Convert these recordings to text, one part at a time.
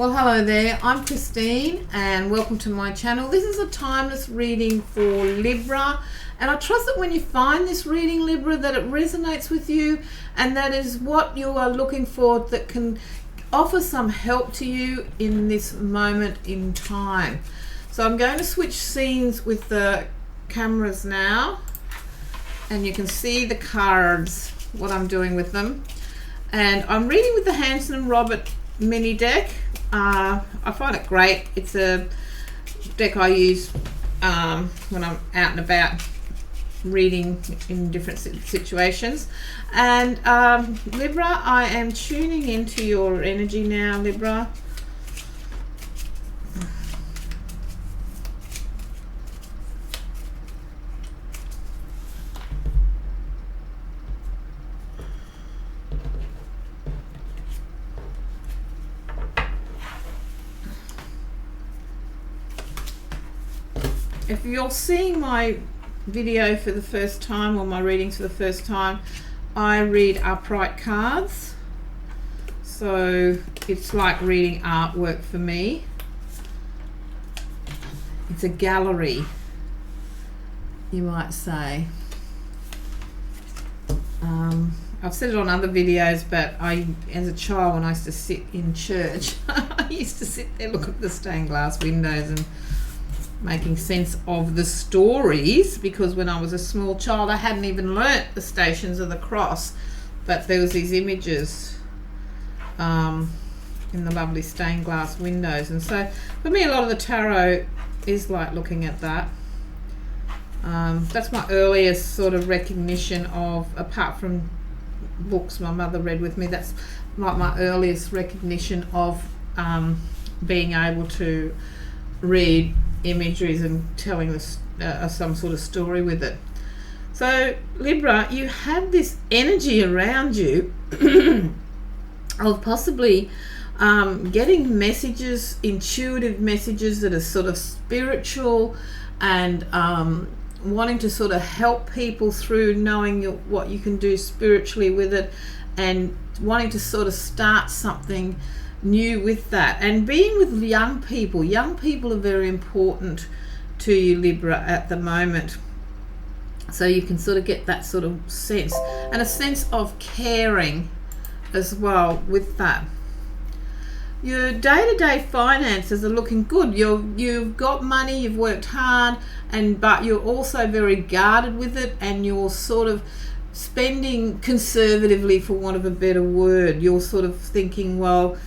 Well, hello there, I'm Christine and welcome to my channel. This is a timeless reading for Libra, and I trust that when you find this reading, Libra, that it resonates with you and that is what you are looking for, that can offer some help to you in this moment in time. So I'm going to switch scenes with the cameras now, and you can see the cards, what I'm doing with them. And I'm reading with the Hansen-Roberts mini deck. I find it great. It's a deck I use when I'm out and about reading in different situations. And Libra, I am tuning into your energy now, Libra. If you're seeing my video for the first time or my readings for the first time, I read upright cards. So it's like reading artwork for me. It's a gallery, you might say. I've said it on other videos, but as a child, when I used to sit in church, I used to sit there, look at the stained glass windows and making sense of the stories, because when I was a small child I hadn't even learnt the Stations of the Cross, but there was these images in the lovely stained glass windows. And so for me, a lot of the tarot is like looking at that. That's my earliest sort of recognition of, apart from books my mother read with me, that's like my earliest recognition of being able to read imageries and telling this some sort of story with it. So Libra, you have this energy around you of possibly getting messages, intuitive messages that are sort of spiritual, and wanting to sort of help people through knowing what you can do spiritually with it, and wanting to sort of start something new with that. And being with young people are very important to you, Libra, at the moment. So you can sort of get that sort of sense, and a sense of caring as well with that. Your day-to-day finances are looking good. You've got money, you've worked hard, but you're also very guarded with it, and you're sort of spending conservatively, for want of a better word. You're sort of thinking, well,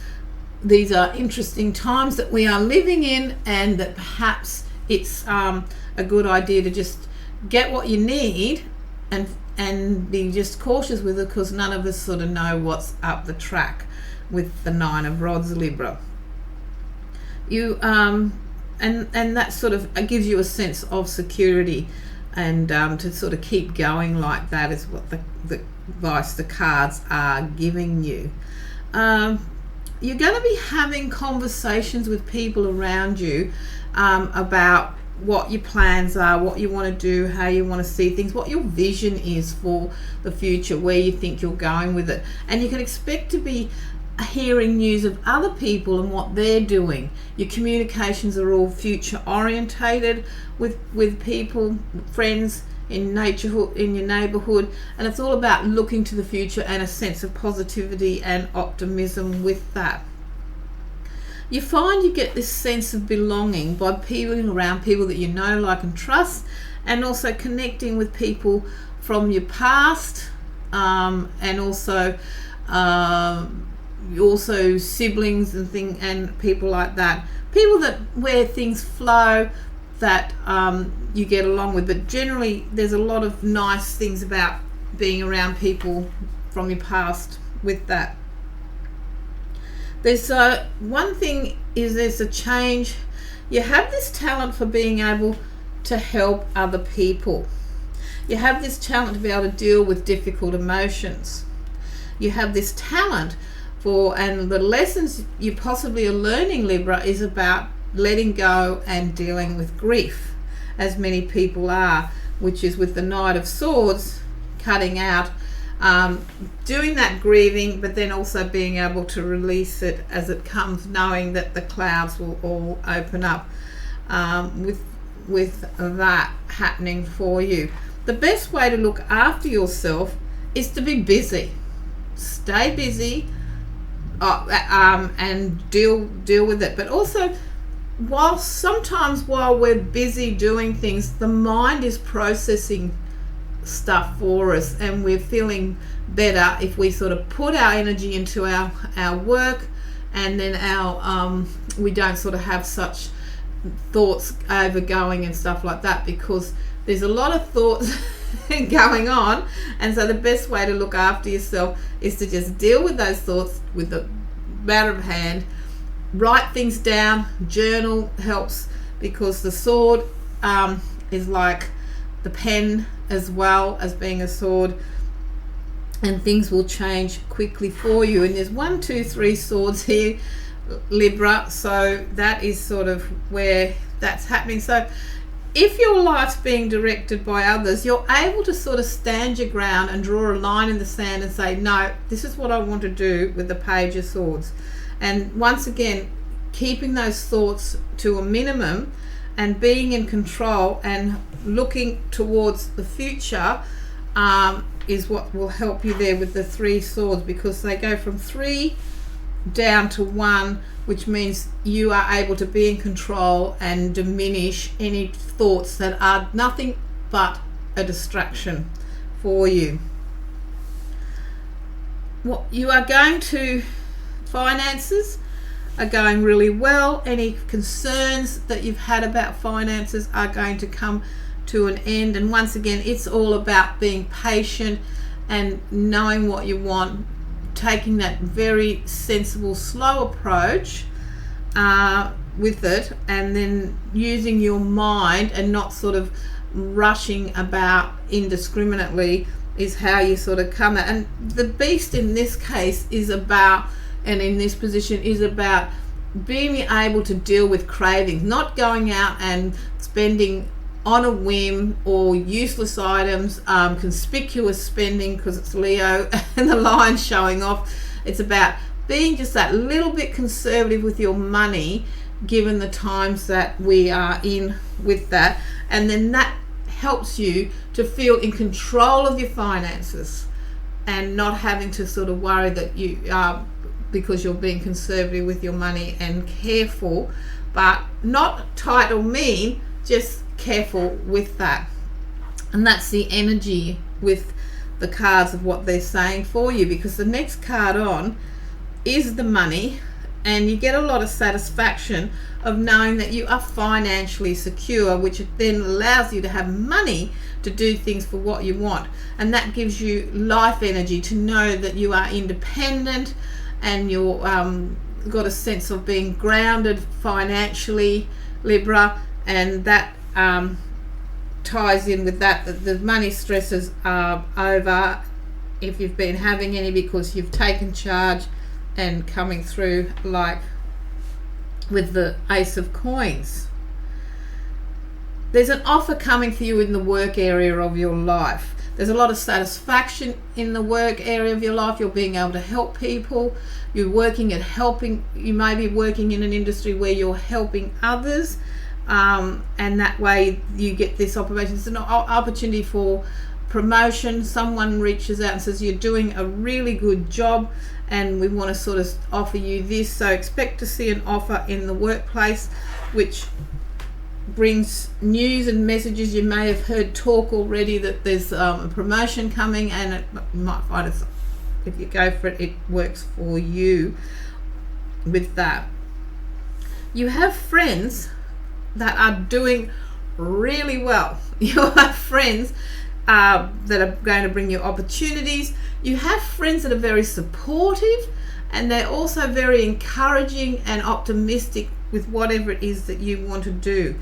these are interesting times that we are living in, and that perhaps it's a good idea to just get what you need and be just cautious with it, because none of us sort of know what's up the track with the Nine of Rods, Libra. You and that sort of gives you a sense of security, and to sort of keep going like that is what the advice the cards are giving you. You're going to be having conversations with people around you about what your plans are, what you want to do, how you want to see things, what your vision is for the future, where you think you're going with it. And you can expect to be hearing news of other people and what they're doing. Your communications are all future orientated with people, friends, in your neighborhood, and it's all about looking to the future and a sense of positivity and optimism with that. You find you get this sense of belonging by being around people that you know, like, and trust, and also connecting with people from your past, and also siblings and people like that, people that where things flow, that you get along with. But generally there's a lot of nice things about being around people from your past with that. There's one thing is there's a change. You have this talent for being able to help other people. You have this talent to be able to deal with difficult emotions. You have this talent and the lessons you possibly are learning, Libra, is about letting go and dealing with grief, as many people are, which is with the Knight of Swords, cutting out doing that grieving, but then also being able to release it as it comes, knowing that the clouds will all open up with that happening for you. The best way to look after yourself is to be busy. Stay busy and deal with it. But also, while we're busy doing things, the mind is processing stuff for us, and we're feeling better if we sort of put our energy into our work, and then we don't sort of have such thoughts overgoing and stuff like that, because there's a lot of thoughts going on. And so the best way to look after yourself is to just deal with those thoughts with the matter of hand. Write things down. Journal helps, because the sword is like the pen as well as being a sword, and things will change quickly for you. And there's 1, 2, 3 swords here, Libra, so that is sort of where that's happening. So if your life's being directed by others, you're able to sort of stand your ground and draw a line in the sand and say, no, this is what I want to do with the Page of Swords. And once again, keeping those thoughts to a minimum and being in control and looking towards the future is what will help you there with the 3 swords, because they go from 3 down to 1, which means you are able to be in control and diminish any thoughts that are nothing but a distraction for you. What you are going to, finances are going really well. Any concerns that you've had about finances are going to come to an end. And once again, it's all about being patient and knowing what you want, taking that very sensible, slow approach with it, and then using your mind and not sort of rushing about indiscriminately is how you sort of come at. And the beast in this case is about, and in this position is about being able to deal with cravings, not going out and spending on a whim or useless items, conspicuous spending because it's Leo and the lion's showing off. It's about being just that little bit conservative with your money, given the times that we are in with that. And then that helps you to feel in control of your finances and not having to sort of worry that you are, because you're being conservative with your money and careful, but not tight or mean, just careful with that. And that's the energy with the cards of what they're saying for you, because the next card on is the money, and you get a lot of satisfaction of knowing that you are financially secure, which then allows you to have money to do things for what you want. And that gives you life energy to know that you are independent and you're got a sense of being grounded financially, Libra, and that ties in with that the money stresses are over, if you've been having any, because you've taken charge and coming through like with the Ace of Coins. There's an offer coming for you in the work area of your life. There's a lot of satisfaction in the work area of your life. You're being able to help people. You're working at helping. You may be working in an industry where you're helping others, and that way you get this opportunity. It's an opportunity for promotion. Someone reaches out and says you're doing a really good job and we want to sort of offer you this. So expect to see an offer in the workplace, which brings news and messages. You may have heard talk already that there's a promotion coming, and you might find it, if you go for it, it works for you with that. You have friends that are doing really well. You have friends that are going to bring you opportunities. You have friends that are very supportive, and they're also very encouraging and optimistic with whatever it is that you want to do.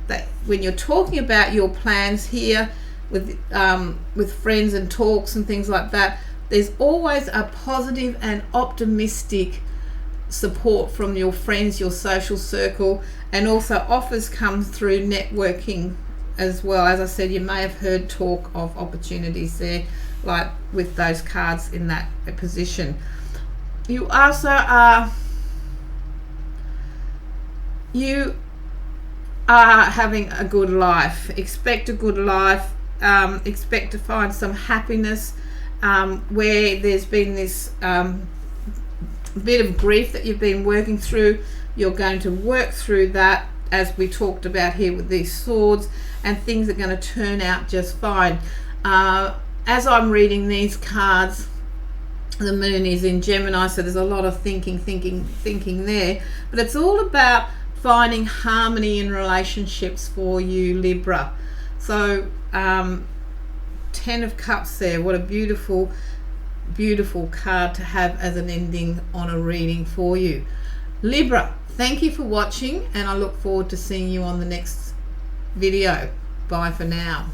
That when you're talking about your plans here with friends and talks and things like that, there's always a positive and optimistic support from your friends, your social circle, and also offers come through networking as well. As I said, you may have heard talk of opportunities there like with those cards in that position. You also are having a good life. Expect a good life. Expect to find some happiness where there's been this bit of grief that you've been working through. You're going to work through that, as we talked about here with these swords, and things are going to turn out just fine. As I'm reading these cards, the moon is in Gemini, so there's a lot of thinking there, but it's all about finding harmony in relationships for you, Libra. So 10 of Cups there. What a beautiful card to have as an ending on a reading for you, Libra. Thank you for watching, and I look forward to seeing you on the next video. Bye for now.